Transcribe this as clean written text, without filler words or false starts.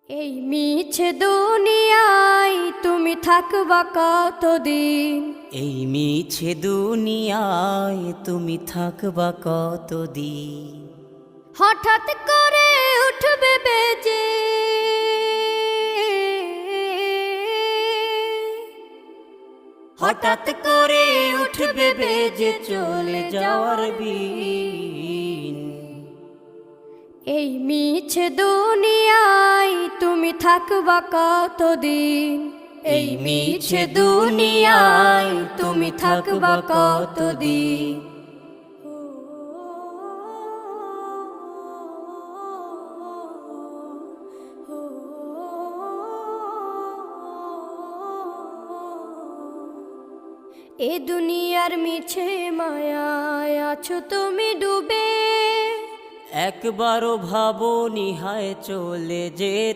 এই মিছে দুনিয়ায় তুমি থাকবা কতদিন? এই মিছে দুনিয়ায় তুমি থাকবা কতদিন? হঠাৎ করে উঠবে বেজে হঠাৎ করে উঠবে বেজে চলে যাওয়ার বিন। এই মিছে দুনিয়ায় তুমি থাকবা কতদিন? এই মিছে দুনিয়ায় তুমি থাকবা কতদিন? এ দুনিয়ার মিছে মায়ায় আছো তুমি ডুবে, একবারও ভাবো নিহায় চলে যেতে।